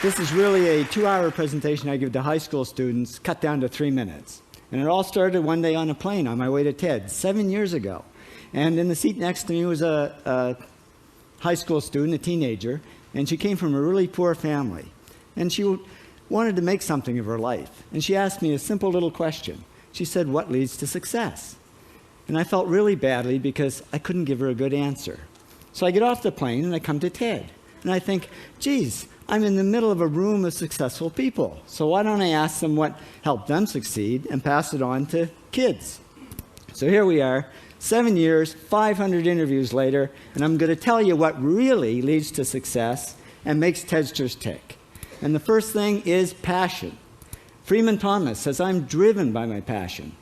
This is really a 2-hour presentation I give to high school students, cut down to 3 minutes. And it all started one day on a plane on my way to TED, 7 years ago. And in the seat next to me was a high school student, a teenager, and she came from a really poor family. And she wanted to make something of her life. And she asked me a simple little question. She said, "What leads to success?" And I felt really badly because I couldn't give her a good answer. So I get off the plane and I come to TED. And I think, geez, I'm in the middle of a room of successful people. So why don't I ask them what helped them succeed and pass it on to kids? So here we are, 7 years, 500 interviews later, and I'm going to tell you what really leads to success and makes TEDsters tick. And the first thing is passion. Freeman Thomas says, "I'm driven by my passion."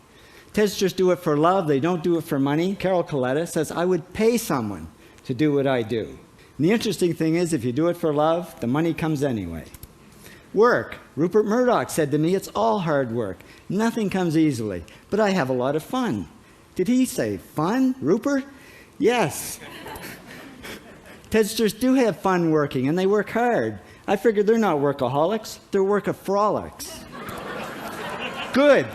TEDsters do it for love, they don't do it for money. Carol Coletta says, "I would pay someone to do what I do." And the interesting thing is, if you do it for love, the money comes anyway. Work. Rupert Murdoch said to me, "It's all hard work. Nothing comes easily, but I have a lot of fun." Did he say fun, Rupert? Yes. TEDsters do have fun working, and they work hard. I figured they're not workaholics, they're workaholics. Good.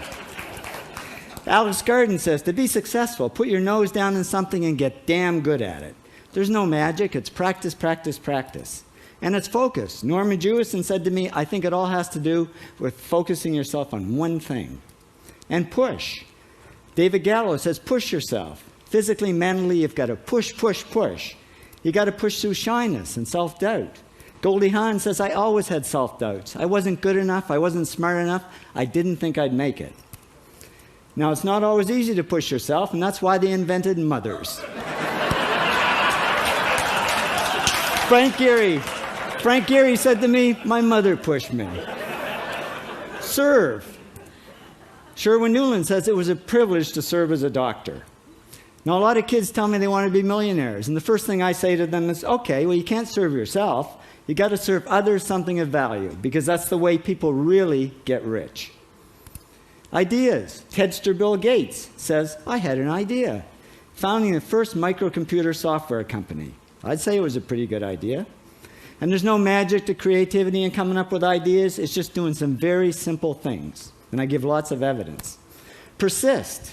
Alex Garden says, to be successful, put your nose down in something and get damn good at it. There's no magic, it's practice, practice, practice. And it's focus. Norman Jewison said to me, "I think it all has to do with focusing yourself on one thing." And push. David Gallo says, push yourself. Physically, mentally, you've got to push, push, push. You got to push through shyness and self-doubt. Goldie Hawn says, "I always had self-doubts. I wasn't good enough, I wasn't smart enough, I didn't think I'd make it." Now, it's not always easy to push yourself, and that's why they invented mothers. Frank Gehry said to me, "My mother pushed me." Serve. Sherwin Newland says it was a privilege to serve as a doctor. Now, a lot of kids tell me they want to be millionaires, and the first thing I say to them is, okay, well, you can't serve yourself. You got to serve others something of value, because that's the way people really get rich. Ideas. TEDster Bill Gates says, "I had an idea. Founding the first microcomputer software company. I'd say it was a pretty good idea." And there's no magic to creativity and coming up with ideas. It's just doing some very simple things. And I give lots of evidence. Persist.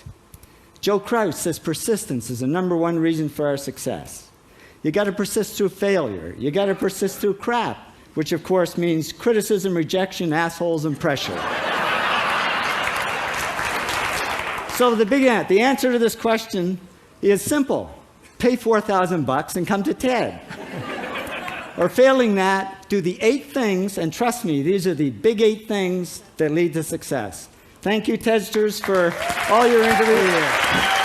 Joe Kraus says persistence is the #1 reason for our success. You got to persist through failure. You got to persist through crap, which of course means criticism, rejection, assholes, and pressure. So the answer to this question is simple. Pay $4,000 and come to TED. Or failing that, do the 8 things, and trust me, these are the big 8 things that lead to success. Thank you, TEDsters, for all your interviews.